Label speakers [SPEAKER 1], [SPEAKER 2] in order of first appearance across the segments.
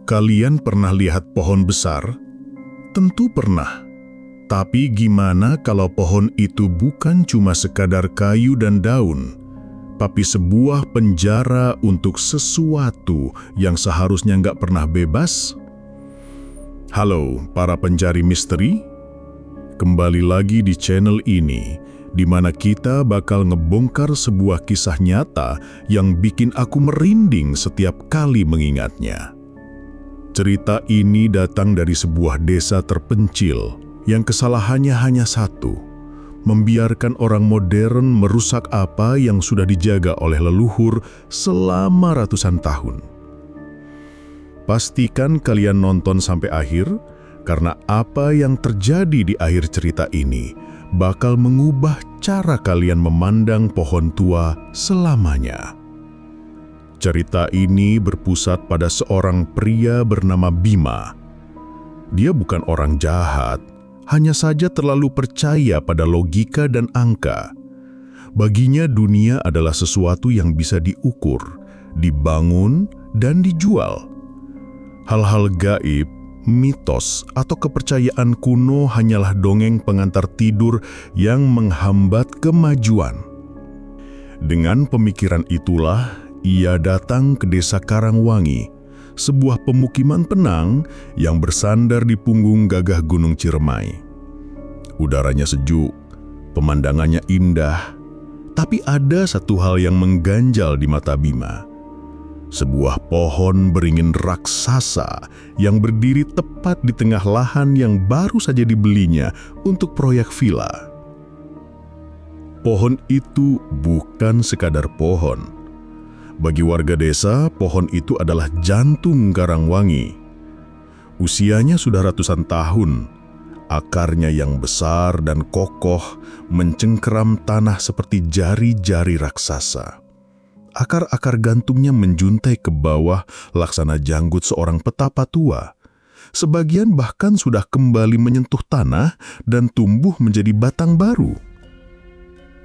[SPEAKER 1] Kalian pernah lihat pohon besar? Tentu pernah. Tapi gimana kalau pohon itu bukan cuma sekadar kayu dan daun, tapi sebuah penjara untuk sesuatu yang seharusnya nggak pernah bebas? Halo, para pencari misteri. Kembali lagi di channel ini, di mana kita bakal ngebongkar sebuah kisah nyata yang bikin aku merinding setiap kali mengingatnya. Cerita ini datang dari sebuah desa terpencil yang kesalahannya hanya satu, membiarkan orang modern merusak apa yang sudah dijaga oleh leluhur selama ratusan tahun. Pastikan kalian nonton sampai akhir, karena apa yang terjadi di akhir cerita ini bakal mengubah cara kalian memandang pohon tua selamanya. Cerita ini berpusat pada seorang pria bernama Bima. Dia bukan orang jahat, hanya saja terlalu percaya pada logika dan angka. Baginya dunia adalah sesuatu yang bisa diukur, dibangun, dan dijual. Hal-hal gaib, mitos, atau kepercayaan kuno hanyalah dongeng pengantar tidur yang menghambat kemajuan. Dengan pemikiran itulah, ia datang ke desa Karangwangi, sebuah pemukiman tenang yang bersandar di punggung gagah Gunung Ciremai. Udaranya sejuk, pemandangannya indah, tapi ada satu hal yang mengganjal di mata Bima. Sebuah pohon beringin raksasa yang berdiri tepat di tengah lahan yang baru saja dibelinya untuk proyek villa. Pohon itu bukan sekadar pohon. Bagi warga desa, pohon itu adalah jantung Karangwangi. Usianya sudah ratusan tahun. Akarnya yang besar dan kokoh mencengkeram tanah seperti jari-jari raksasa. Akar-akar gantungnya menjuntai ke bawah laksana janggut seorang petapa tua. Sebagian bahkan sudah kembali menyentuh tanah dan tumbuh menjadi batang baru.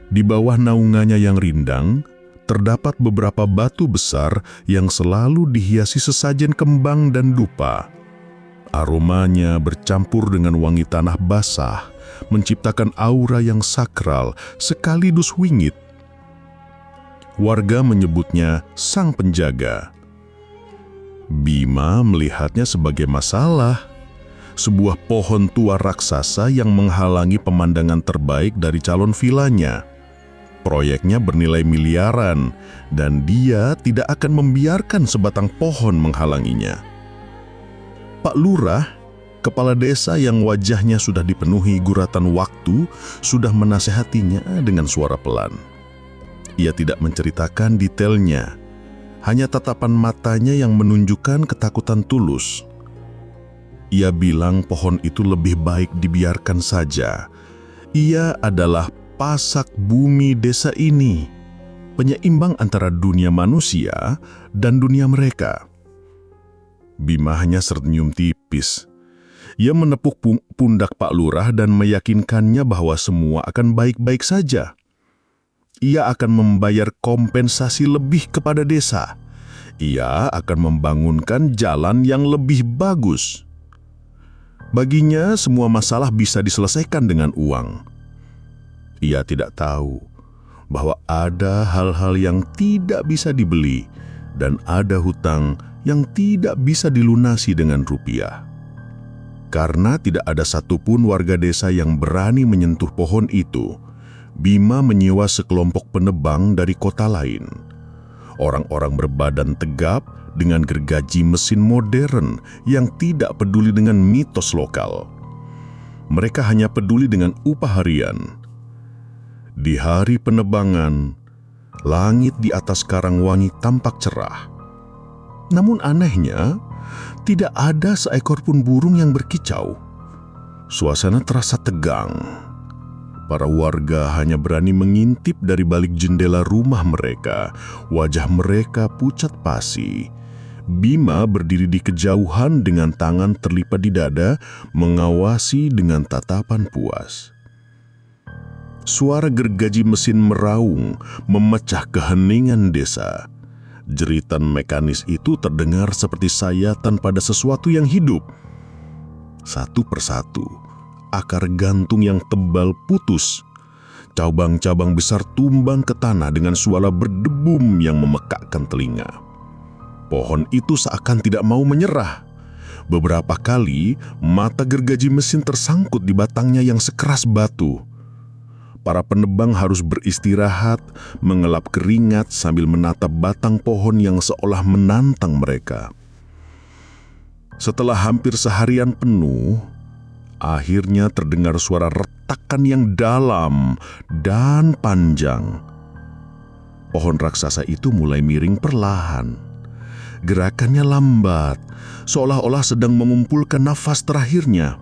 [SPEAKER 1] Di bawah naungannya yang rindang, terdapat beberapa batu besar yang selalu dihiasi sesajen kembang dan dupa. Aromanya bercampur dengan wangi tanah basah, menciptakan aura yang sakral sekaligus wingit. Warga menyebutnya Sang Penjaga. Bima melihatnya sebagai masalah, sebuah pohon tua raksasa yang menghalangi pemandangan terbaik dari calon villanya. Proyeknya bernilai miliaran, dan dia tidak akan membiarkan sebatang pohon menghalanginya. Pak Lurah, kepala desa yang wajahnya sudah dipenuhi guratan waktu, sudah menasehatinya dengan suara pelan. Ia tidak menceritakan detailnya, hanya tatapan matanya yang menunjukkan ketakutan tulus. Ia bilang pohon itu lebih baik dibiarkan saja. Ia adalah pasak bumi desa ini, penyeimbang antara dunia manusia dan dunia mereka. Bima hanya tersenyum tipis. Ia menepuk pundak Pak Lurah dan meyakinkannya bahwa semua akan baik-baik saja. Ia akan membayar kompensasi lebih kepada desa. Ia akan membangunkan jalan yang lebih bagus. Baginya, semua masalah bisa diselesaikan dengan uang. Ia tidak tahu bahwa ada hal-hal yang tidak bisa dibeli dan ada hutang yang tidak bisa dilunasi dengan rupiah. Karena tidak ada satupun warga desa yang berani menyentuh pohon itu, Bima menyewa sekelompok penebang dari kota lain. Orang-orang berbadan tegap dengan gergaji mesin modern yang tidak peduli dengan mitos lokal. Mereka hanya peduli dengan upah harian. Di hari penebangan, langit di atas Karangwangi tampak cerah. Namun anehnya, tidak ada seekor pun burung yang berkicau. Suasana terasa tegang. Para warga hanya berani mengintip dari balik jendela rumah mereka. Wajah mereka pucat pasi. Bima berdiri di kejauhan dengan tangan terlipat di dada, mengawasi dengan tatapan puas. Suara gergaji mesin meraung memecah keheningan desa. Jeritan mekanis itu terdengar seperti sayatan pada sesuatu yang hidup. Satu persatu, akar gantung yang tebal putus. Cabang-cabang besar tumbang ke tanah dengan suara berdebum yang memekakkan telinga. Pohon itu seakan tidak mau menyerah. Beberapa kali, mata gergaji mesin tersangkut di batangnya yang sekeras batu. Para penebang harus beristirahat, mengelap keringat sambil menatap batang pohon yang seolah menantang mereka. Setelah hampir seharian penuh, akhirnya terdengar suara retakan yang dalam dan panjang. Pohon raksasa itu mulai miring perlahan. Gerakannya lambat, seolah-olah sedang mengumpulkan nafas terakhirnya.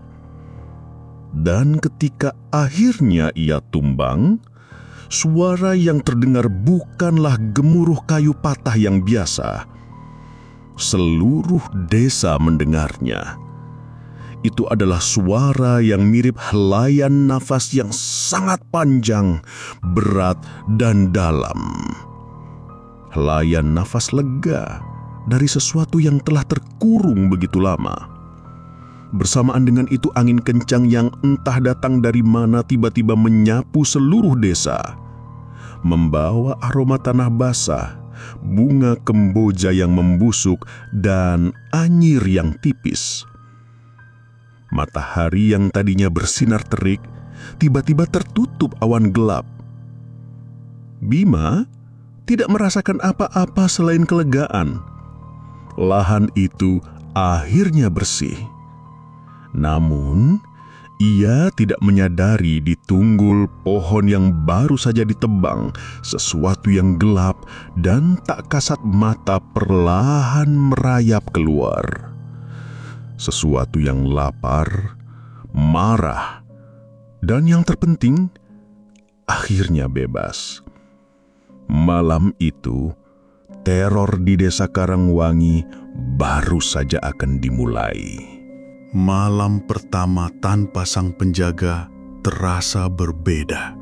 [SPEAKER 1] Dan ketika akhirnya ia tumbang, suara yang terdengar bukanlah gemuruh kayu patah yang biasa. Seluruh desa mendengarnya. Itu adalah suara yang mirip helayan nafas yang sangat panjang, berat, dan dalam. Helayan nafas lega dari sesuatu yang telah terkurung begitu lama. Bersamaan dengan itu angin kencang yang entah datang dari mana tiba-tiba menyapu seluruh desa. Membawa aroma tanah basah, bunga kemboja yang membusuk, dan anyir yang tipis. Matahari yang tadinya bersinar terik, tiba-tiba tertutup awan gelap. Bima tidak merasakan apa-apa selain kelegaan. Lahan itu akhirnya bersih. Namun, ia tidak menyadari di tunggul pohon yang baru saja ditebang, sesuatu yang gelap dan tak kasat mata perlahan merayap keluar. Sesuatu yang lapar, marah, dan yang terpenting, akhirnya bebas. Malam itu, teror di Desa Karangwangi baru saja akan dimulai. Malam pertama tanpa sang penjaga terasa berbeda.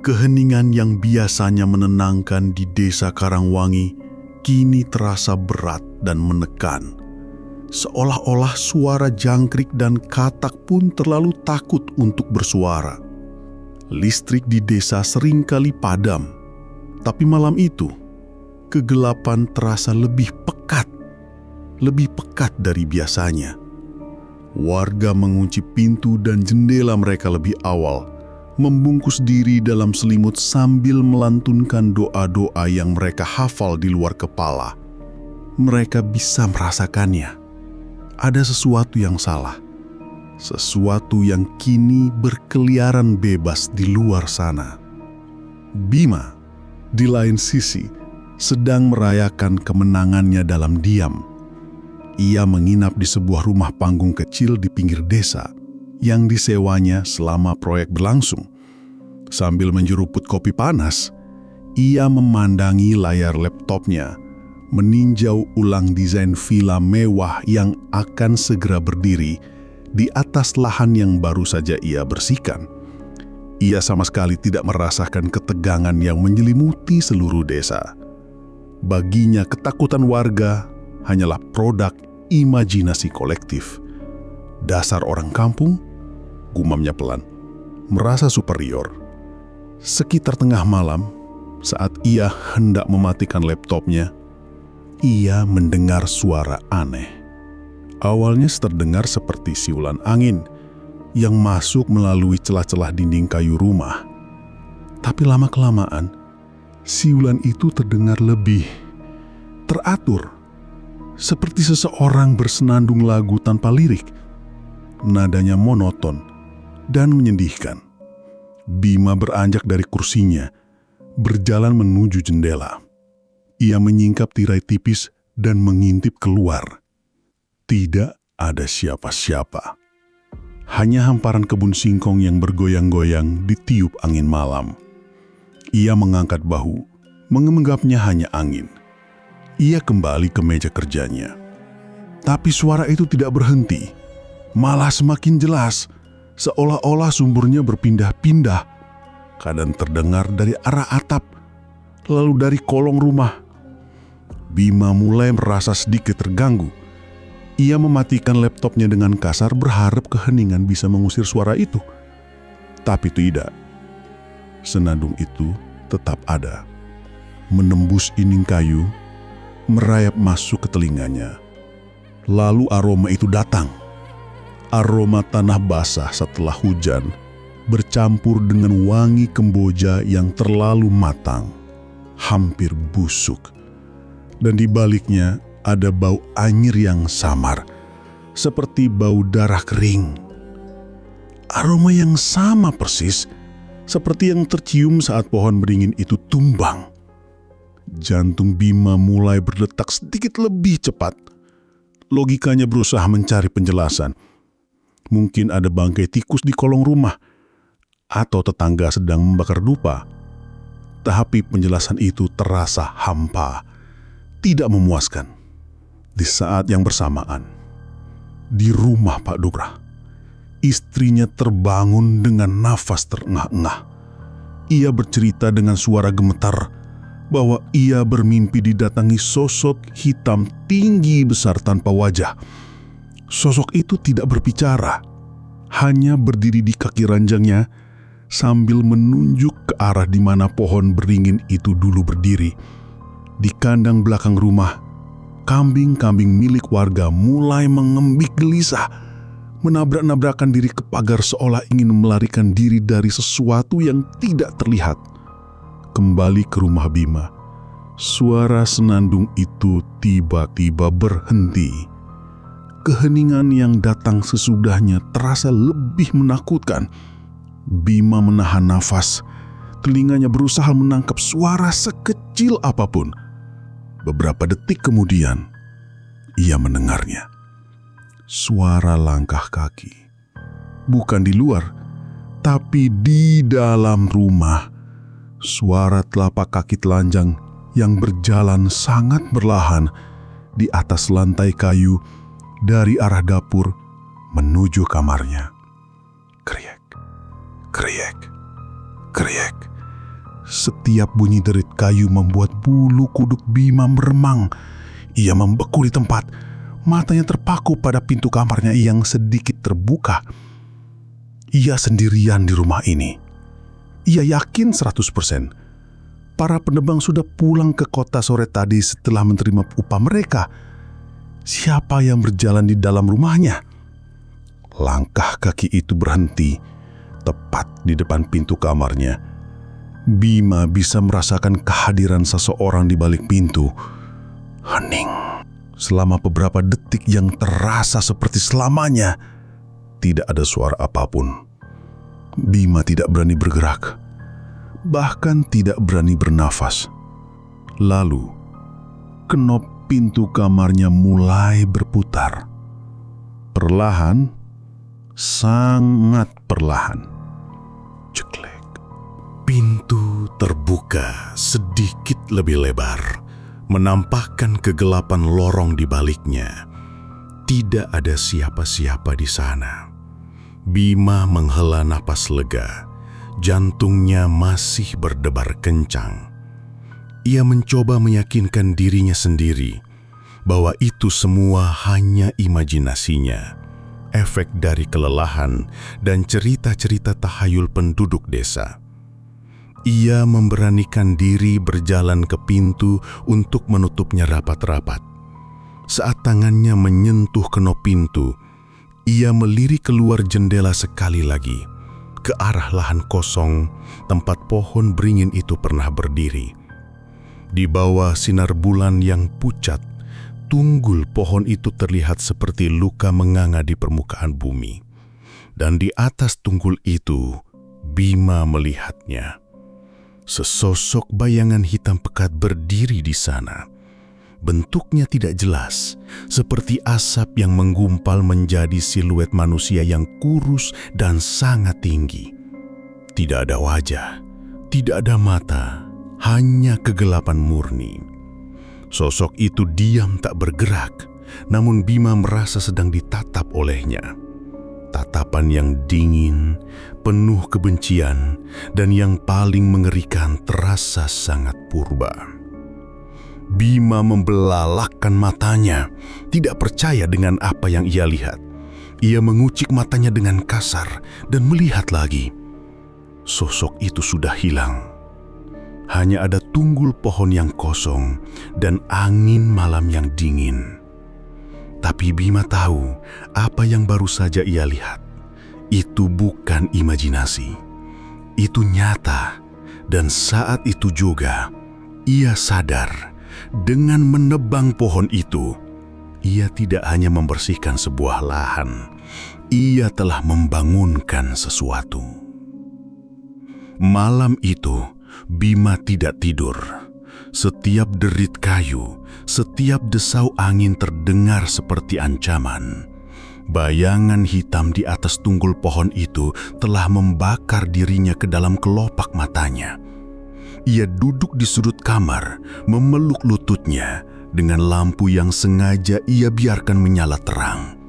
[SPEAKER 1] Keheningan yang biasanya menenangkan di Desa Karangwangi kini terasa berat dan menekan. Seolah-olah suara jangkrik dan katak pun terlalu takut untuk bersuara. Listrik di desa seringkali padam, tapi malam itu kegelapan terasa lebih pekat dari biasanya. Warga mengunci pintu dan jendela mereka lebih awal, membungkus diri dalam selimut sambil melantunkan doa-doa yang mereka hafal di luar kepala. Mereka bisa merasakannya. Ada sesuatu yang salah, sesuatu yang kini berkeliaran bebas di luar sana. Bima, di lain sisi, sedang merayakan kemenangannya dalam diam. Ia menginap di sebuah rumah panggung kecil di pinggir desa yang disewanya selama proyek berlangsung. Sambil menjeruput kopi panas, ia memandangi layar laptopnya, meninjau ulang desain villa mewah yang akan segera berdiri di atas lahan yang baru saja ia bersihkan. Ia sama sekali tidak merasakan ketegangan yang menyelimuti seluruh desa. Baginya ketakutan warga hanyalah produk imajinasi kolektif. Dasar orang kampung, gumamnya pelan, merasa superior. Sekitar tengah malam, saat ia hendak mematikan laptopnya, ia mendengar suara aneh. Awalnya terdengar seperti siulan angin yang masuk melalui celah-celah dinding kayu rumah. Tapi lama-kelamaan, siulan itu terdengar lebih teratur, seperti seseorang bersenandung lagu tanpa lirik. Nadanya monoton dan menyedihkan. Bima beranjak dari kursinya, berjalan menuju jendela. Ia menyingkap tirai tipis dan mengintip keluar. Tidak ada siapa-siapa. Hanya hamparan kebun singkong yang bergoyang-goyang ditiup angin malam. Ia mengangkat bahu, mengenggapnya hanya angin. Ia kembali ke meja kerjanya. Tapi suara itu tidak berhenti, malah semakin jelas, seolah-olah sumbernya berpindah-pindah. Kadang terdengar dari arah atap, lalu dari kolong rumah. Bima mulai merasa sedikit terganggu. Ia mematikan laptopnya dengan kasar berharap keheningan bisa mengusir suara itu. Tapi tidak. Senandung itu tetap ada. Menembus dinding kayu, merayap masuk ke telinganya. Lalu aroma itu datang. Aroma tanah basah setelah hujan bercampur dengan wangi kemboja yang terlalu matang, hampir busuk. Dan di baliknya ada bau anyir yang samar, seperti bau darah kering. Aroma yang sama persis seperti yang tercium saat pohon beringin itu tumbang. Jantung Bima mulai berdetak sedikit lebih cepat. Logikanya berusaha mencari penjelasan. Mungkin ada bangkai tikus di kolong rumah, atau tetangga sedang membakar dupa. Tapi penjelasan itu terasa hampa, tidak memuaskan. Di saat yang bersamaan, di rumah Pak Dukrah, istrinya terbangun dengan nafas terengah-engah. Ia bercerita dengan suara gemetar bahwa ia bermimpi didatangi sosok hitam tinggi besar tanpa wajah. Sosok itu tidak berbicara, hanya berdiri di kaki ranjangnya sambil menunjuk ke arah di mana pohon beringin itu dulu berdiri. Di kandang belakang rumah, kambing-kambing milik warga mulai mengembik gelisah, menabrak-nabrakan diri ke pagar seolah ingin melarikan diri dari sesuatu yang tidak terlihat. Kembali ke rumah Bima, suara senandung itu tiba-tiba berhenti. Keheningan yang datang sesudahnya terasa lebih menakutkan. Bima menahan nafas, telinganya berusaha menangkap suara sekecil apapun. Beberapa detik kemudian, ia mendengarnya. Suara langkah kaki. Bukan di luar, tapi di dalam rumah. Suara telapak kaki telanjang yang berjalan sangat perlahan di atas lantai kayu dari arah dapur menuju kamarnya. Kriek, kriek, kriek. Setiap bunyi derit kayu membuat bulu kuduk Bima meremang. Ia membeku di tempat, matanya terpaku pada pintu kamarnya yang sedikit terbuka. Ia sendirian di rumah ini. Ia yakin 100%. Para penebang sudah pulang ke kota sore tadi setelah menerima upah mereka. Siapa yang berjalan di dalam rumahnya? Langkah kaki itu berhenti tepat di depan pintu kamarnya. Bima bisa merasakan kehadiran seseorang di balik pintu. Hening. Selama beberapa detik yang terasa seperti selamanya, tidak ada suara apapun. Bima tidak berani bergerak, bahkan tidak berani bernafas. Lalu, kenop pintu kamarnya mulai berputar. Perlahan, sangat perlahan. Ceklek. Pintu terbuka sedikit lebih lebar, menampakkan kegelapan lorong di baliknya. Tidak ada siapa-siapa di sana. Bima menghela napas lega, jantungnya masih berdebar kencang. Ia mencoba meyakinkan dirinya sendiri bahwa itu semua hanya imajinasinya, efek dari kelelahan dan cerita-cerita tahayul penduduk desa. Ia memberanikan diri berjalan ke pintu untuk menutupnya rapat-rapat. Saat tangannya menyentuh kenop pintu, ia melirik keluar jendela sekali lagi, ke arah lahan kosong tempat pohon beringin itu pernah berdiri. Di bawah sinar bulan yang pucat, tunggul pohon itu terlihat seperti luka menganga di permukaan bumi. Dan di atas tunggul itu, Bima melihatnya. Sesosok bayangan hitam pekat berdiri di sana. Bentuknya tidak jelas, seperti asap yang menggumpal menjadi siluet manusia yang kurus dan sangat tinggi. Tidak ada wajah, tidak ada mata, hanya kegelapan murni. Sosok itu diam tak bergerak, namun Bima merasa sedang ditatap olehnya. Tatapan yang dingin, penuh kebencian, dan yang paling mengerikan terasa sangat purba.
[SPEAKER 2] Bima membelalakkan matanya, tidak percaya dengan apa yang ia lihat. Ia mengucik matanya dengan kasar dan melihat lagi. Sosok itu sudah hilang. Hanya ada tunggul pohon yang kosong dan angin malam yang dingin. Tapi Bima tahu apa yang baru saja ia lihat. Itu bukan imajinasi. Itu nyata. Dan saat itu juga, ia sadar dengan menebang pohon itu, ia tidak hanya membersihkan sebuah lahan, ia telah membangunkan sesuatu. Malam itu, Bima tidak tidur. Setiap derit kayu, setiap desau angin terdengar seperti ancaman. Bayangan hitam di atas tunggul pohon itu telah membakar dirinya ke dalam kelopak matanya. Ia duduk di sudut kamar, memeluk lututnya dengan lampu yang sengaja ia biarkan menyala terang.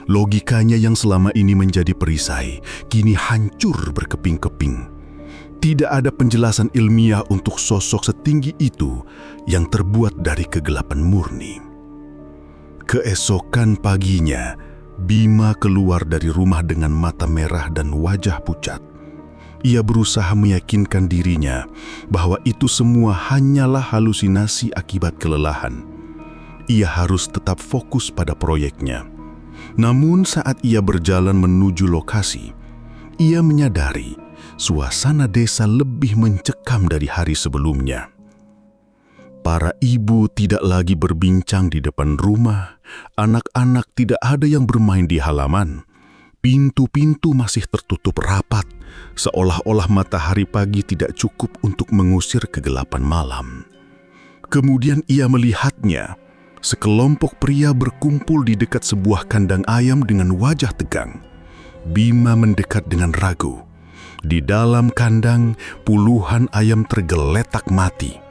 [SPEAKER 2] Logikanya yang selama ini menjadi perisai, kini hancur berkeping-keping. Tidak ada penjelasan ilmiah untuk sosok setinggi itu yang terbuat dari kegelapan murni. Keesokan paginya, Bima keluar dari rumah dengan mata merah dan wajah pucat. Ia berusaha meyakinkan dirinya bahwa itu semua hanyalah halusinasi akibat kelelahan. Ia harus tetap fokus pada proyeknya. Namun saat ia berjalan menuju lokasi, ia menyadari suasana desa lebih mencekam dari hari sebelumnya. Para ibu tidak lagi berbincang di depan rumah, anak-anak tidak ada yang bermain di halaman. Pintu-pintu masih tertutup rapat, seolah-olah matahari pagi tidak cukup untuk mengusir kegelapan malam. Kemudian ia melihatnya, sekelompok pria berkumpul di dekat sebuah kandang ayam dengan wajah tegang. Bima mendekat dengan ragu. Di dalam kandang, puluhan ayam tergeletak mati.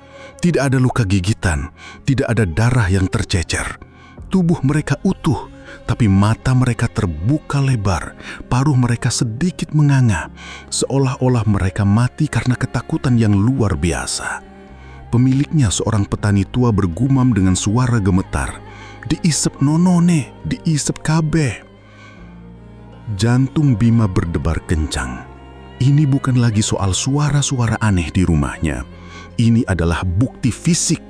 [SPEAKER 2] Tidak ada luka gigitan, tidak ada darah yang tercecer. Tubuh mereka utuh, tapi mata mereka terbuka lebar, paruh mereka sedikit menganga, seolah-olah mereka mati karena ketakutan yang luar biasa. Pemiliknya, seorang petani tua, bergumam dengan suara gemetar, "Diisep nonone, diisep kabeh." Jantung Bima berdebar kencang. Ini bukan lagi soal suara-suara aneh di rumahnya. Ini adalah bukti fisik.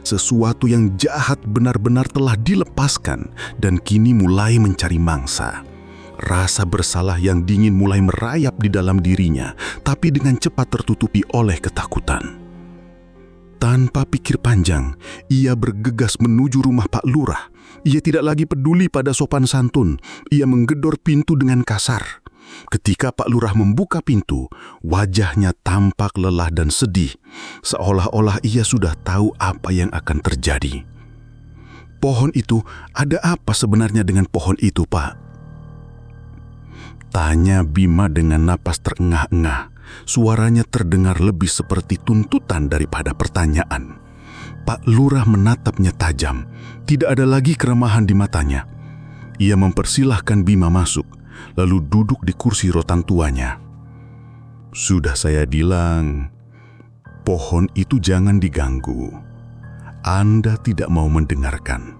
[SPEAKER 2] Sesuatu yang jahat benar-benar telah dilepaskan dan kini mulai mencari mangsa. Rasa bersalah yang dingin mulai merayap di dalam dirinya, tapi dengan cepat tertutupi oleh ketakutan. Tanpa pikir panjang, ia bergegas menuju rumah Pak Lurah. Ia tidak lagi peduli pada sopan santun. Ia menggedor pintu dengan kasar. Ketika Pak Lurah membuka pintu, wajahnya tampak lelah dan sedih, seolah-olah ia sudah tahu apa yang akan terjadi. "Pohon itu, ada apa sebenarnya dengan pohon itu, Pak?" tanya Bima dengan napas terengah-engah. Suaranya terdengar lebih seperti tuntutan daripada pertanyaan. Pak Lurah menatapnya tajam. Tidak ada lagi keramahan di matanya. Ia mempersilahkan Bima masuk, lalu duduk di kursi rotan tuanya. "Sudah saya bilang, pohon itu jangan diganggu. Anda tidak mau mendengarkan."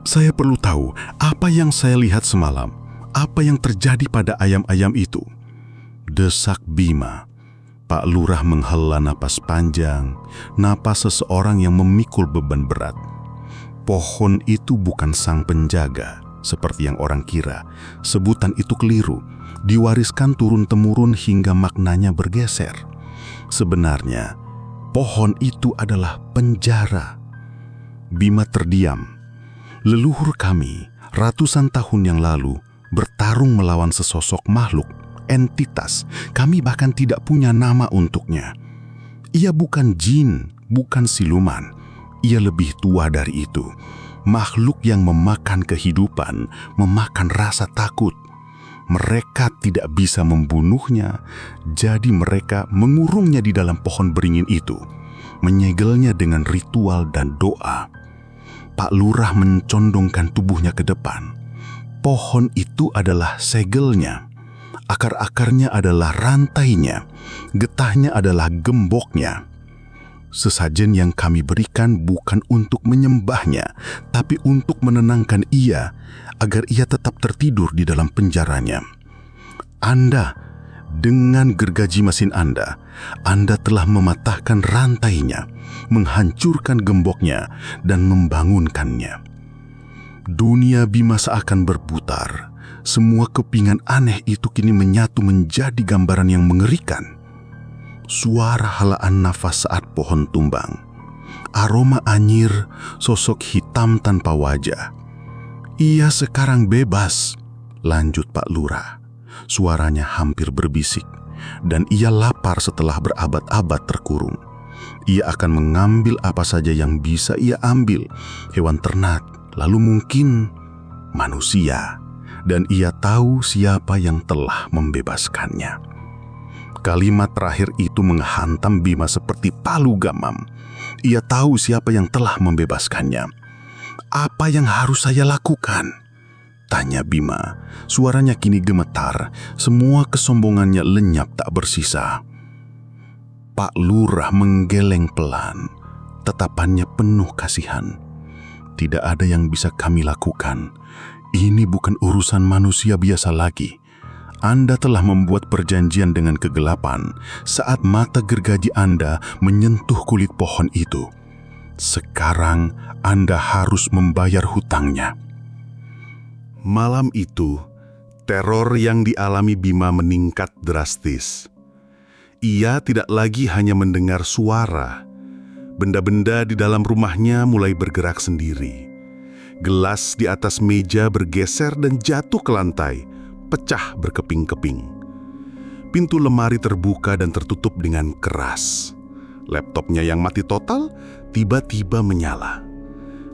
[SPEAKER 2] "Saya perlu tahu apa yang saya lihat semalam, apa yang terjadi pada ayam-ayam itu," desak Bima. Pak Lurah menghela napas panjang, napas seseorang yang memikul beban berat. Pohon itu bukan sang penjaga, seperti yang orang kira. Sebutan itu keliru, diwariskan turun-temurun hingga maknanya bergeser. Sebenarnya, pohon itu adalah penjara. Bima terdiam. Leluhur kami, ratusan tahun yang lalu, bertarung melawan sesosok makhluk, entitas. Kami bahkan tidak punya nama untuknya. Ia bukan jin, bukan siluman. Ia lebih tua dari itu. Makhluk yang memakan kehidupan, memakan rasa takut. Mereka tidak bisa membunuhnya, jadi mereka mengurungnya di dalam pohon beringin itu, menyegelnya dengan ritual dan doa. Pak Lurah mencondongkan tubuhnya ke depan. Pohon itu adalah segelnya. Akar-akarnya adalah rantainya, getahnya adalah gemboknya. Sesajen yang kami berikan bukan untuk menyembahnya, tapi untuk menenangkan ia, agar ia tetap tertidur di dalam penjaranya. Anda, dengan gergaji mesin Anda telah mematahkan rantainya, menghancurkan gemboknya, dan membangunkannya. Dunia Bima seakan berputar. Semua kepingan aneh itu kini menyatu menjadi gambaran yang mengerikan. Suara helaan nafas saat pohon tumbang, aroma anyir, sosok hitam tanpa wajah. Ia sekarang bebas, lanjut Pak Lurah. Suaranya hampir berbisik, dan ia lapar setelah berabad-abad terkurung. Ia akan mengambil apa saja yang bisa ia ambil, hewan ternak, lalu mungkin manusia, dan ia tahu siapa yang telah membebaskannya. Kalimat terakhir itu menghantam Bima seperti palu gamam. Ia tahu siapa yang telah membebaskannya. Apa yang harus saya lakukan? Tanya Bima. Suaranya kini gemetar. Semua kesombongannya lenyap tak bersisa. Pak Lurah menggeleng pelan. Tatapannya penuh kasihan. Tidak ada yang bisa kami lakukan. Ini bukan urusan manusia biasa lagi. Anda telah membuat perjanjian dengan kegelapan saat mata gergaji Anda menyentuh kulit pohon itu. Sekarang Anda harus membayar hutangnya.
[SPEAKER 3] Malam itu, teror yang dialami Bima meningkat drastis. Ia tidak lagi hanya mendengar suara. Benda-benda di dalam rumahnya mulai bergerak sendiri. Gelas di atas meja bergeser dan jatuh ke lantai, pecah berkeping-keping. Pintu lemari terbuka dan tertutup dengan keras. Laptopnya yang mati total tiba-tiba menyala.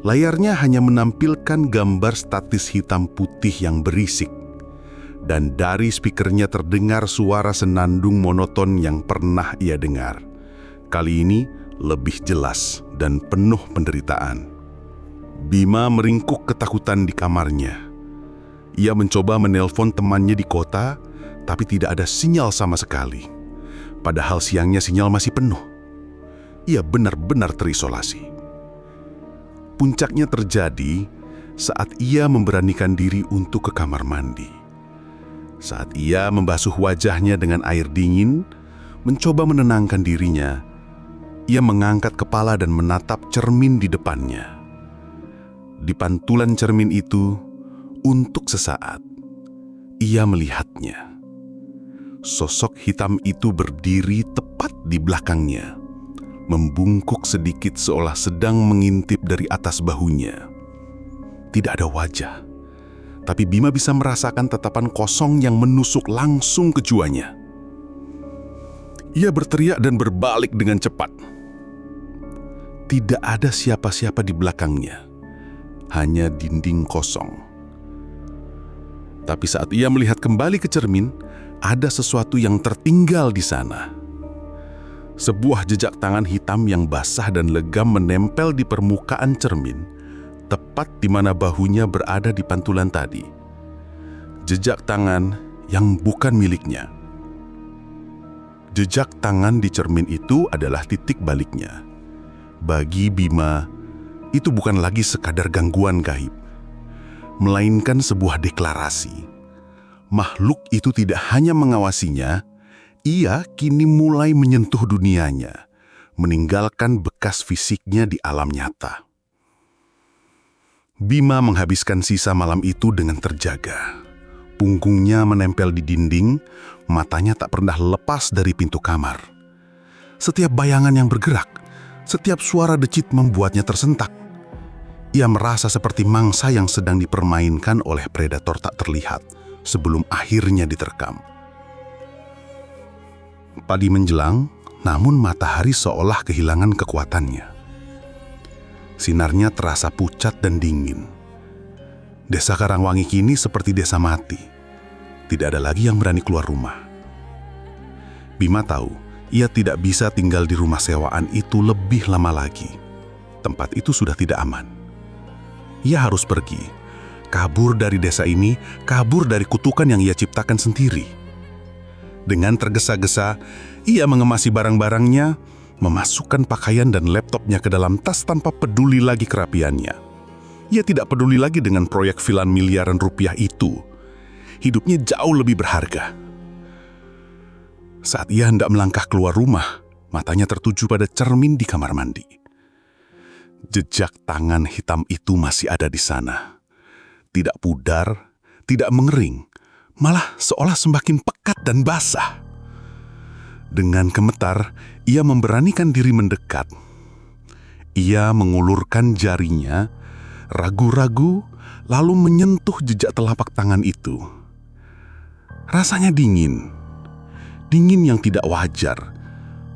[SPEAKER 3] Layarnya hanya menampilkan gambar statis hitam putih yang berisik. Dan dari speakernya terdengar suara senandung monoton yang pernah ia dengar. Kali ini lebih jelas dan penuh penderitaan. Bima meringkuk ketakutan di kamarnya. Ia mencoba menelpon temannya di kota, tapi tidak ada sinyal sama sekali. Padahal siangnya sinyal masih penuh. Ia benar-benar terisolasi. Puncaknya terjadi saat ia memberanikan diri untuk ke kamar mandi. Saat ia membasuh wajahnya dengan air dingin, mencoba menenangkan dirinya, ia mengangkat kepala dan menatap cermin di depannya. Di pantulan cermin itu, untuk sesaat, ia melihatnya. Sosok hitam itu berdiri tepat di belakangnya, membungkuk sedikit seolah sedang mengintip dari atas bahunya. Tidak ada wajah, tapi Bima bisa merasakan tatapan kosong yang menusuk langsung ke juanya. Ia berteriak dan berbalik dengan cepat. Tidak ada siapa-siapa di belakangnya, hanya dinding kosong. Tapi saat ia melihat kembali ke cermin, ada sesuatu yang tertinggal di sana. Sebuah jejak tangan hitam yang basah dan legam menempel di permukaan cermin, tepat di mana bahunya berada di pantulan tadi. Jejak tangan yang bukan miliknya. Jejak tangan di cermin itu adalah titik baliknya. Bagi Bima, itu bukan lagi sekadar gangguan gaib, melainkan sebuah deklarasi. Makhluk itu tidak hanya mengawasinya, ia kini mulai menyentuh dunianya, meninggalkan bekas fisiknya di alam nyata. Bima menghabiskan sisa malam itu dengan terjaga. Punggungnya menempel di dinding, matanya tak pernah lepas dari pintu kamar. Setiap bayangan yang bergerak, setiap suara decit membuatnya tersentak. Ia merasa seperti mangsa yang sedang dipermainkan oleh predator tak terlihat sebelum akhirnya diterkam. Pagi menjelang, namun matahari seolah kehilangan kekuatannya. Sinarnya terasa pucat dan dingin. Desa Karangwangi kini seperti desa mati. Tidak ada lagi yang berani keluar rumah. Bima tahu, ia tidak bisa tinggal di rumah sewaan itu lebih lama lagi. Tempat itu sudah tidak aman. Ia harus pergi, kabur dari desa ini, kabur dari kutukan yang ia ciptakan sendiri. Dengan tergesa-gesa, ia mengemasi barang-barangnya, memasukkan pakaian dan laptopnya ke dalam tas tanpa peduli lagi kerapiannya. Ia tidak peduli lagi dengan proyek villa miliaran rupiah itu. Hidupnya jauh lebih berharga. Saat ia hendak melangkah keluar rumah, matanya tertuju pada cermin di kamar mandi. Jejak tangan hitam itu masih ada di sana. Tidak pudar, tidak mengering, malah seolah semakin pekat dan basah. Dengan gemetar, ia memberanikan diri mendekat. Ia mengulurkan jarinya, ragu-ragu, lalu menyentuh jejak telapak tangan itu. Rasanya dingin. Dingin yang tidak wajar.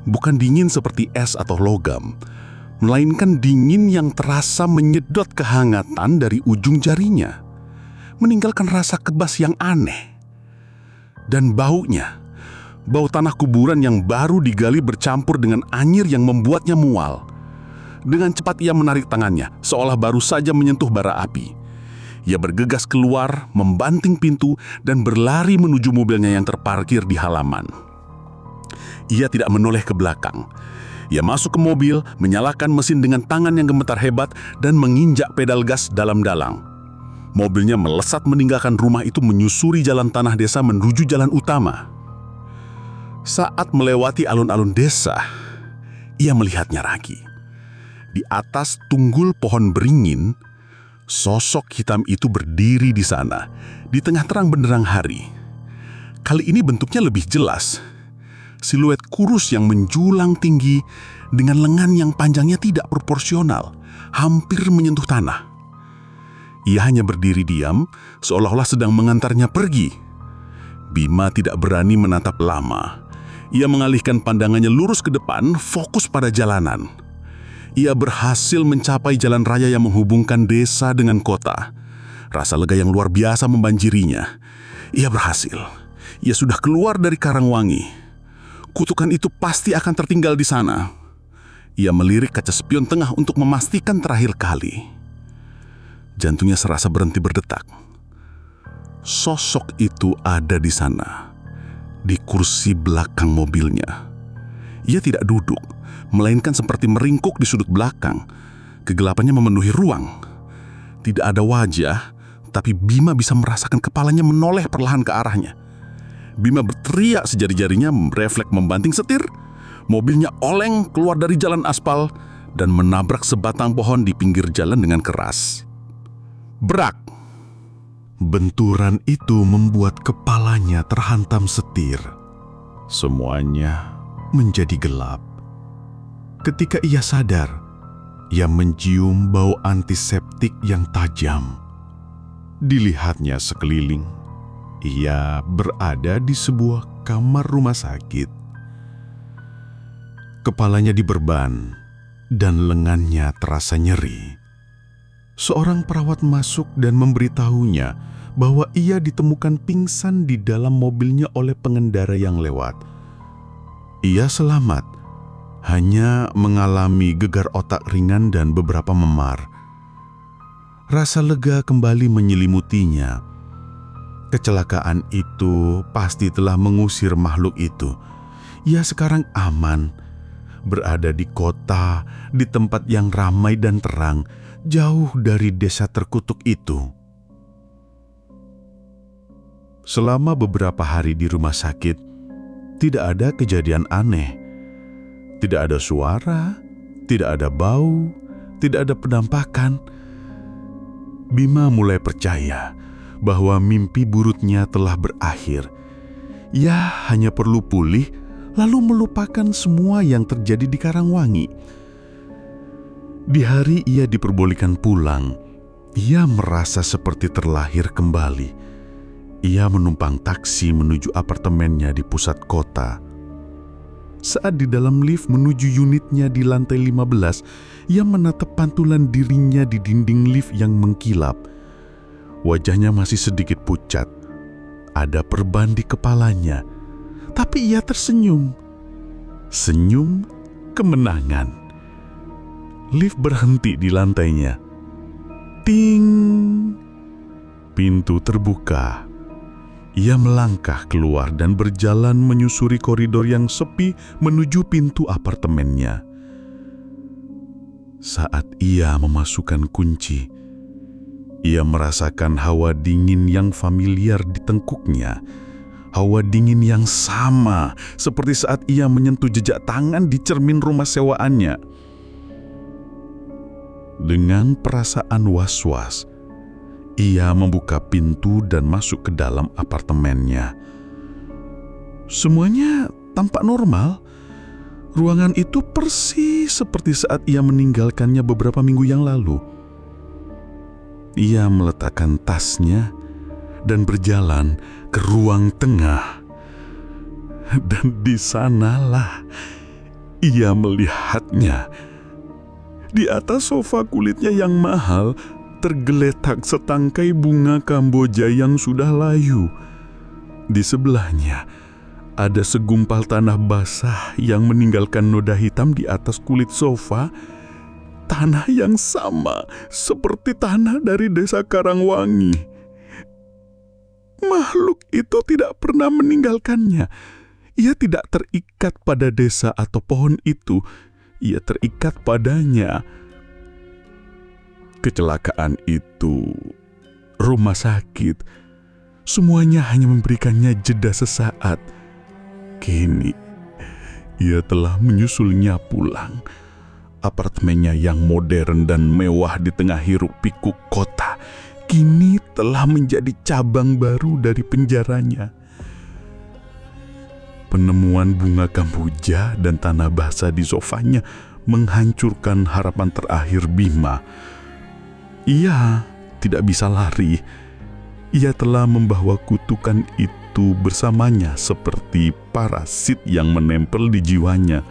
[SPEAKER 3] Bukan dingin seperti es atau logam, melainkan dingin yang terasa menyedot kehangatan dari ujung jarinya, meninggalkan rasa kebas yang aneh. Dan baunya, bau tanah kuburan yang baru digali bercampur dengan anyir yang membuatnya mual. Dengan cepat ia menarik tangannya, seolah baru saja menyentuh bara api. Ia bergegas keluar, membanting pintu, dan berlari menuju mobilnya yang terparkir di halaman. Ia tidak menoleh ke belakang. Ia masuk ke mobil, menyalakan mesin dengan tangan yang gemetar hebat, dan menginjak pedal gas dalam-dalam. Mobilnya melesat meninggalkan rumah itu menyusuri jalan tanah desa menuju jalan utama. Saat melewati alun-alun desa, ia melihatnya lagi. Di atas tunggul pohon beringin, sosok hitam itu berdiri di sana, di tengah terang benderang hari. Kali ini bentuknya lebih jelas. Siluet kurus yang menjulang tinggi dengan lengan yang panjangnya tidak proporsional, hampir menyentuh tanah. Ia hanya berdiri diam, seolah-olah sedang mengantarnya pergi. Bima tidak berani menatap lama. Ia mengalihkan pandangannya lurus ke depan, fokus pada jalanan. Ia berhasil mencapai jalan raya yang menghubungkan desa dengan kota. Rasa lega yang luar biasa membanjirinya. Ia berhasil. Ia sudah keluar dari Karangwangi. Kutukan itu pasti akan tertinggal di sana. Ia melirik kaca spion tengah untuk memastikan terakhir kali. Jantungnya serasa berhenti berdetak. Sosok itu ada di sana, di kursi belakang mobilnya. Ia tidak duduk, melainkan seperti meringkuk di sudut belakang. Kegelapannya memenuhi ruang. Tidak ada wajah, tapi Bima bisa merasakan kepalanya menoleh perlahan ke arahnya. Bima berteriak sejari-jarinya refleks membanting setir. Mobilnya oleng keluar dari jalan aspal dan menabrak sebatang pohon di pinggir jalan dengan keras. Brak! Benturan itu membuat kepalanya terhantam setir. Semuanya menjadi gelap. Ketika ia sadar, ia mencium bau antiseptik yang tajam. Dilihatnya sekeliling, ia berada di sebuah kamar rumah sakit. Kepalanya diberban dan lengannya terasa nyeri. Seorang perawat masuk dan memberitahunya bahwa ia ditemukan pingsan di dalam mobilnya oleh pengendara yang lewat. Ia selamat, hanya mengalami gegar otak ringan dan beberapa memar. Rasa lega kembali menyelimutinya. Kecelakaan itu pasti telah mengusir makhluk itu. Ia sekarang aman, berada di kota, di tempat yang ramai dan terang, jauh dari desa terkutuk itu. Selama beberapa hari di rumah sakit, tidak ada kejadian aneh. Tidak ada suara, tidak ada bau, tidak ada penampakan. Bima mulai percaya bahwa mimpi buruknya telah berakhir. Ia hanya perlu pulih, lalu melupakan semua yang terjadi di Karangwangi. Di hari ia diperbolehkan pulang, ia merasa seperti terlahir kembali. Ia menumpang taksi menuju apartemennya di pusat kota. Saat di dalam lift menuju unitnya di lantai 15, ia menatap pantulan dirinya di dinding lift yang mengkilap. Wajahnya masih sedikit pucat. Ada perban di kepalanya. Tapi ia tersenyum. Senyum kemenangan. Lift berhenti di lantainya. Ting! Pintu terbuka.
[SPEAKER 2] Ia melangkah keluar dan berjalan menyusuri koridor yang sepi menuju pintu apartemennya. Saat ia memasukkan kunci, ia merasakan hawa dingin yang familiar di tengkuknya. Hawa dingin yang sama seperti saat ia menyentuh jejak tangan di cermin rumah sewaannya. Dengan perasaan was-was, ia membuka pintu dan masuk ke dalam apartemennya. Semuanya tampak normal. Ruangan itu persis seperti saat ia meninggalkannya beberapa minggu yang lalu. Ia meletakkan tasnya dan berjalan ke ruang tengah. Dan di sanalah ia melihatnya. Di atas sofa kulitnya yang mahal tergeletak setangkai bunga Kamboja yang sudah layu. Di sebelahnya ada segumpal tanah basah yang meninggalkan noda hitam di atas kulit sofa. Tanah yang sama seperti tanah dari desa Karangwangi. Makhluk itu tidak pernah meninggalkannya. Ia tidak terikat pada desa atau pohon itu. Ia terikat padanya. Kecelakaan itu, rumah sakit, semuanya hanya memberikannya jeda sesaat. Kini, ia telah menyusulnya pulang. Apartemennya yang modern dan mewah di tengah hiruk-pikuk kota, kini telah menjadi cabang baru dari penjaranya. Penemuan bunga Kamboja dan tanah basah di sofanya menghancurkan harapan terakhir Bima. Ia tidak bisa lari. Ia telah membawa kutukan itu bersamanya seperti parasit yang menempel di jiwanya.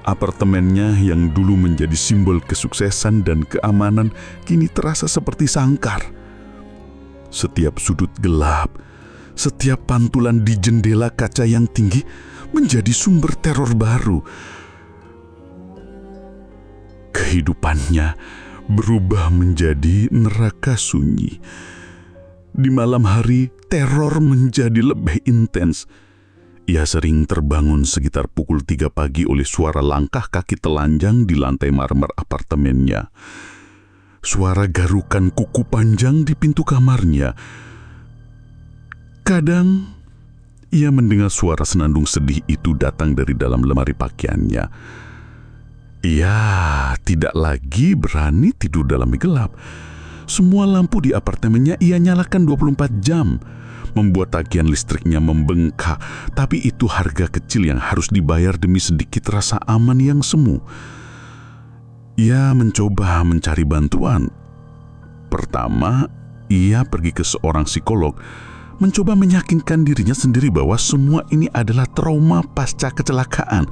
[SPEAKER 2] Apartemennya yang dulu menjadi simbol kesuksesan dan keamanan kini terasa seperti sangkar. Setiap sudut gelap, setiap pantulan di jendela kaca yang tinggi menjadi sumber teror baru. Kehidupannya berubah menjadi neraka sunyi. Di malam hari, teror menjadi lebih intens. Ia sering terbangun sekitar pukul 3 pagi oleh suara langkah kaki telanjang di lantai marmer apartemennya. Suara garukan kuku panjang di pintu kamarnya. Kadang, ia mendengar suara senandung sedih itu datang dari dalam lemari pakaiannya. Ia tidak lagi berani tidur dalam gelap. Semua lampu di apartemennya ia nyalakan 24 jam, membuat tagihan listriknya membengkak. Tapi itu harga kecil yang harus dibayar demi sedikit rasa aman yang semu. Ia mencoba mencari bantuan. Pertama, ia pergi ke seorang psikolog, mencoba meyakinkan dirinya sendiri bahwa semua ini adalah trauma pasca kecelakaan.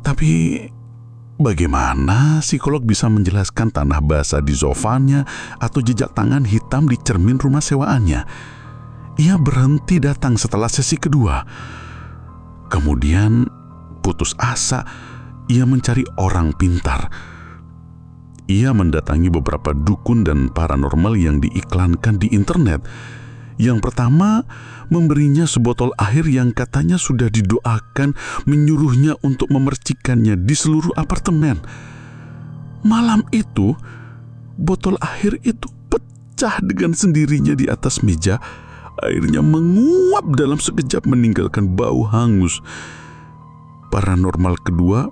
[SPEAKER 2] Tapi bagaimana psikolog bisa menjelaskan tanah basah di sofanya atau jejak tangan hitam di cermin rumah sewaannya? Ia berhenti datang setelah sesi kedua. Kemudian putus asa, ia mencari orang pintar. Ia mendatangi beberapa dukun dan paranormal yang diiklankan di internet. Yang pertama, memberinya sebotol air yang katanya sudah didoakan, menyuruhnya untuk memercikannya di seluruh apartemen. Malam itu, botol air itu pecah dengan sendirinya di atas meja. Airnya menguap dalam sekejap meninggalkan bau hangus. Paranormal kedua,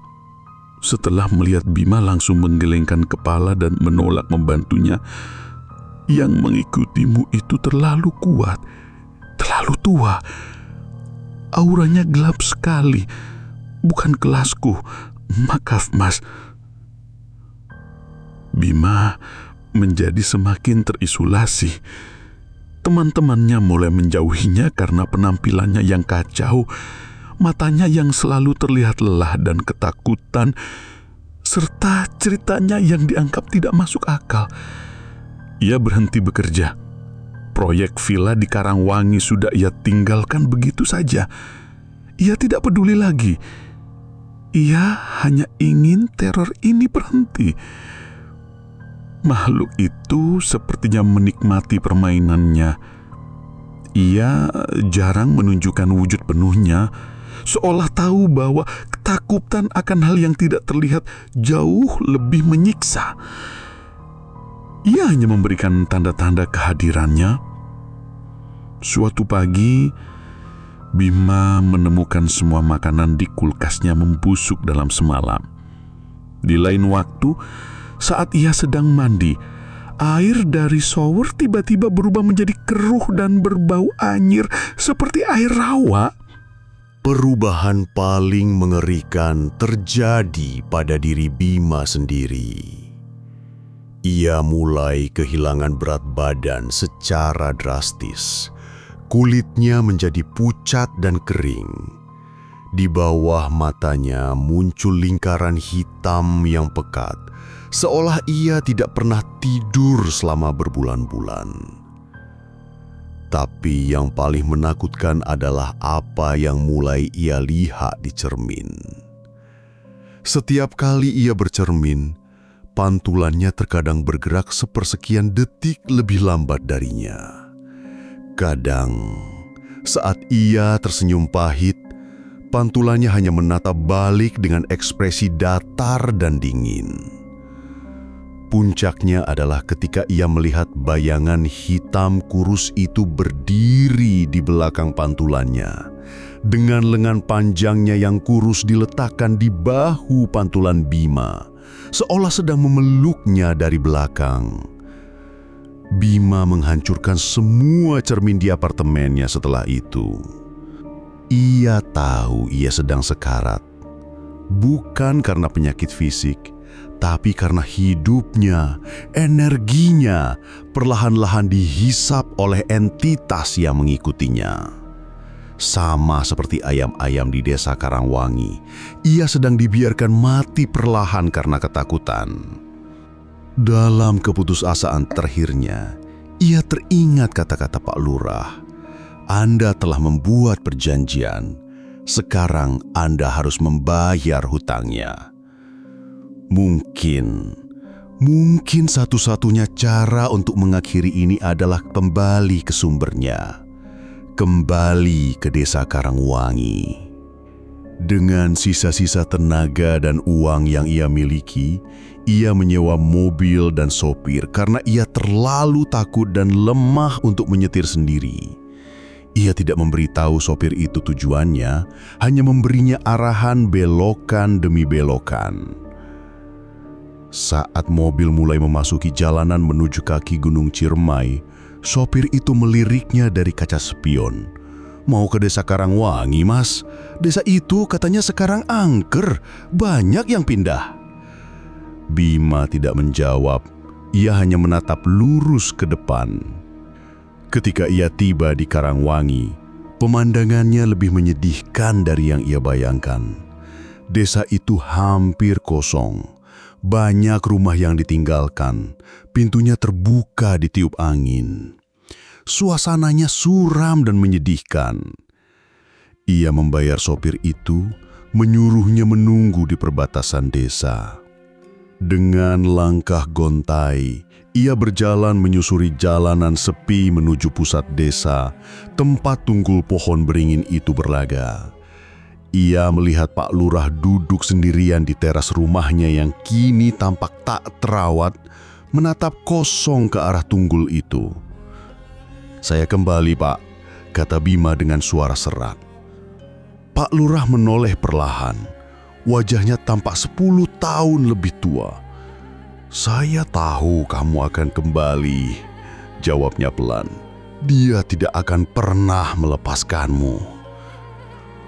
[SPEAKER 2] setelah melihat Bima langsung menggelengkan kepala dan menolak membantunya. Yang mengikutimu itu terlalu kuat, terlalu tua. Auranya gelap sekali. Bukan kelasku. Maaf, Mas. Bima menjadi semakin terisolasi. Teman-temannya mulai menjauhinya karena penampilannya yang kacau, matanya yang selalu terlihat lelah dan ketakutan, serta ceritanya yang dianggap tidak masuk akal. Ia berhenti bekerja. Proyek villa di Karangwangi sudah ia tinggalkan begitu saja. Ia tidak peduli lagi. Ia hanya ingin teror ini berhenti. Makhluk itu sepertinya menikmati permainannya. Ia jarang menunjukkan wujud penuhnya, seolah tahu bahwa ketakutan akan hal yang tidak terlihat jauh lebih menyiksa. Ia hanya memberikan tanda-tanda kehadirannya. Suatu pagi, Bima menemukan semua makanan di kulkasnya membusuk dalam semalam. Di lain waktu, saat ia sedang mandi, air dari shower tiba-tiba berubah menjadi keruh dan berbau anyir seperti air rawa.
[SPEAKER 3] Perubahan paling mengerikan terjadi pada diri Bima sendiri. Ia mulai kehilangan berat badan secara drastis. Kulitnya menjadi pucat dan kering. Di bawah matanya muncul lingkaran hitam yang pekat, seolah ia tidak pernah tidur selama berbulan-bulan. Tapi yang paling menakutkan adalah apa yang mulai ia lihat di cermin. Setiap kali ia bercermin, pantulannya terkadang bergerak sepersekian detik lebih lambat darinya. Kadang, saat ia tersenyum pahit, pantulannya hanya menatap balik dengan ekspresi datar dan dingin. Puncaknya adalah ketika ia melihat bayangan hitam kurus itu berdiri di belakang pantulannya, dengan lengan panjangnya yang kurus diletakkan di bahu pantulan Bima, seolah sedang memeluknya dari belakang. Bima menghancurkan semua cermin di apartemennya setelah itu. Ia tahu ia sedang sekarat, bukan karena penyakit fisik, tapi karena hidupnya, energinya, perlahan-lahan dihisap oleh entitas yang mengikutinya. Sama seperti ayam-ayam di desa Karangwangi, ia sedang dibiarkan mati perlahan karena ketakutan. Dalam keputusasaan terakhirnya, ia teringat kata-kata Pak Lurah. Anda telah membuat perjanjian, sekarang Anda harus membayar hutangnya. Mungkin satu-satunya cara untuk mengakhiri ini adalah kembali ke sumbernya. Kembali ke desa Karangwangi. Dengan sisa-sisa tenaga dan uang yang ia miliki, ia menyewa mobil dan sopir karena ia terlalu takut dan lemah untuk menyetir sendiri. Ia tidak memberitahu sopir itu tujuannya, hanya memberinya arahan belokan demi belokan. Saat mobil mulai memasuki jalanan menuju kaki Gunung Ciremai, sopir itu meliriknya dari kaca spion. "Mau ke desa Karangwangi, Mas? Desa itu katanya sekarang angker, banyak yang pindah." Bima tidak menjawab, ia hanya menatap lurus ke depan. Ketika ia tiba di Karangwangi, pemandangannya lebih menyedihkan dari yang ia bayangkan. Desa itu hampir kosong, banyak rumah yang ditinggalkan, pintunya terbuka ditiup angin. Suasananya suram dan menyedihkan. Ia membayar sopir itu, menyuruhnya menunggu di perbatasan desa. Dengan langkah gontai, ia berjalan menyusuri jalanan sepi menuju pusat desa, tempat tunggul pohon beringin itu berlaga. Ia melihat Pak Lurah duduk sendirian di teras rumahnya yang kini tampak tak terawat, menatap kosong ke arah tunggul itu. "Saya kembali, Pak," kata Bima dengan suara serak. Pak Lurah menoleh perlahan. Wajahnya tampak 10 tahun lebih tua. "Saya tahu kamu akan kembali," jawabnya pelan. "Dia tidak akan pernah melepaskanmu."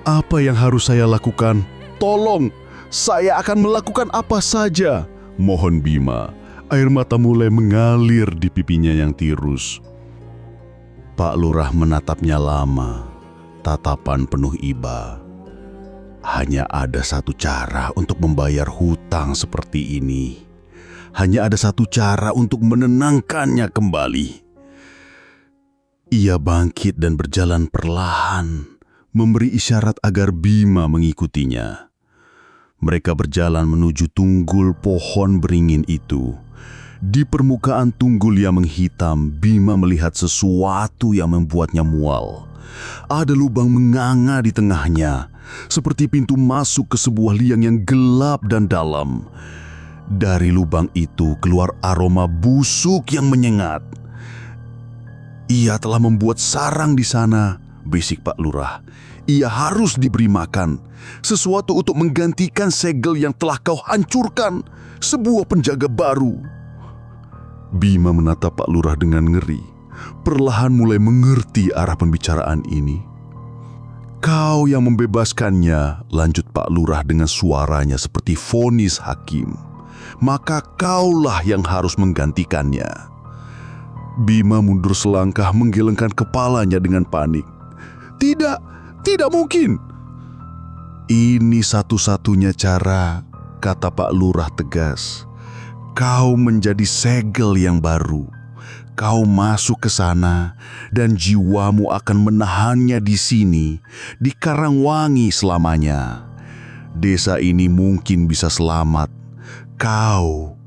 [SPEAKER 3] "Apa yang harus saya lakukan? Tolong, saya akan melakukan apa saja," mohon Bima. Air mata mulai mengalir di pipinya yang tirus. Pak Lurah menatapnya lama, tatapan penuh iba. "Hanya ada satu cara untuk membayar hutang seperti ini. Hanya ada satu cara untuk menenangkannya kembali." Ia bangkit dan berjalan perlahan, memberi isyarat agar Bima mengikutinya. Mereka berjalan menuju tunggul pohon beringin itu.
[SPEAKER 2] Di permukaan tunggul yang menghitam, Bima melihat sesuatu yang membuatnya mual. Ada lubang menganga di tengahnya, seperti pintu masuk ke sebuah liang yang gelap dan dalam. Dari lubang itu keluar aroma busuk yang menyengat. "Ia telah membuat sarang di sana," bisik Pak Lurah. "Ia harus diberi makan, sesuatu untuk menggantikan segel yang telah kau hancurkan, sebuah penjaga baru." Bima menatap Pak Lurah dengan ngeri, perlahan mulai mengerti arah pembicaraan ini. "Kau yang membebaskannya," lanjut Pak Lurah dengan suaranya seperti vonis hakim. "Maka kaulah yang harus menggantikannya." Bima mundur selangkah menggelengkan kepalanya dengan panik. Tidak mungkin." "Ini satu-satunya cara," kata Pak Lurah tegas. "Kau menjadi segel yang baru. Kau masuk ke sana dan jiwamu akan menahannya di sini, di Karangwangi selamanya. Desa ini mungkin bisa selamat. Kau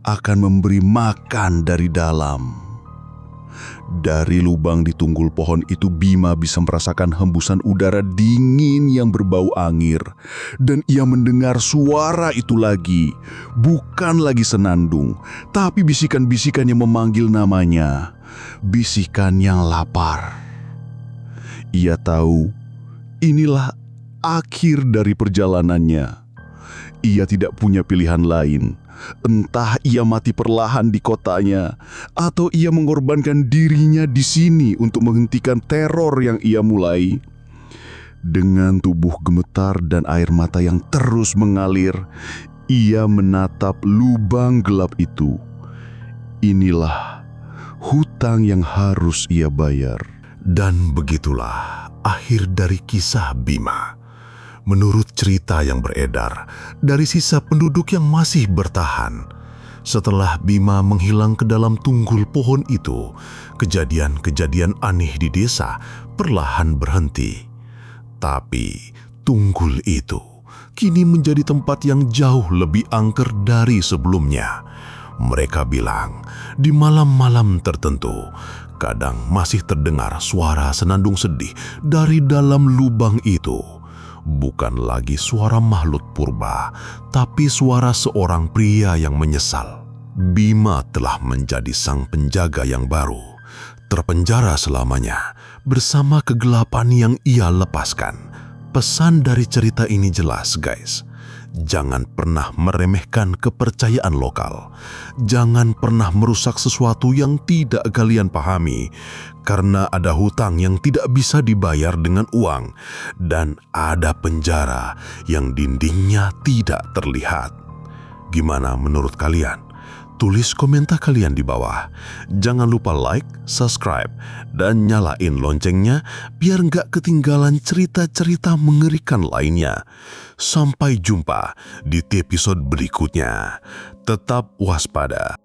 [SPEAKER 2] akan memberi makan dari dalam." Dari lubang di tunggul pohon itu Bima bisa merasakan hembusan udara dingin yang berbau angir. Dan ia mendengar suara itu lagi. Bukan lagi senandung, tapi bisikan-bisikan yang memanggil namanya. Bisikan yang lapar. Ia tahu inilah akhir dari perjalanannya. Ia tidak punya pilihan lain. Entah ia mati perlahan di kotanya, atau ia mengorbankan dirinya di sini untuk menghentikan teror yang ia mulai. Dengan tubuh gemetar dan air mata yang terus mengalir, ia menatap lubang gelap itu. Inilah hutang yang harus ia bayar.
[SPEAKER 3] Dan begitulah akhir dari kisah Bima. Menurut cerita yang beredar dari sisa penduduk yang masih bertahan, setelah Bima menghilang ke dalam tunggul pohon itu, kejadian-kejadian aneh di desa perlahan berhenti. Tapi tunggul itu kini menjadi tempat yang jauh lebih angker dari sebelumnya. Mereka bilang, di malam-malam tertentu, kadang masih terdengar suara senandung sedih dari dalam lubang itu. Bukan lagi suara makhluk purba, tapi suara seorang pria yang menyesal. Bima telah menjadi sang penjaga yang baru, terpenjara selamanya bersama kegelapan yang ia lepaskan. Pesan dari cerita ini jelas, guys. Jangan pernah meremehkan kepercayaan lokal. Jangan pernah merusak sesuatu yang tidak kalian pahami, karena ada hutang yang tidak bisa dibayar dengan uang, dan ada penjara yang dindingnya tidak terlihat. Gimana menurut kalian? Tulis komentar kalian di bawah. Jangan lupa like, subscribe, dan nyalain loncengnya biar nggak ketinggalan cerita-cerita mengerikan lainnya. Sampai jumpa di episode berikutnya. Tetap waspada.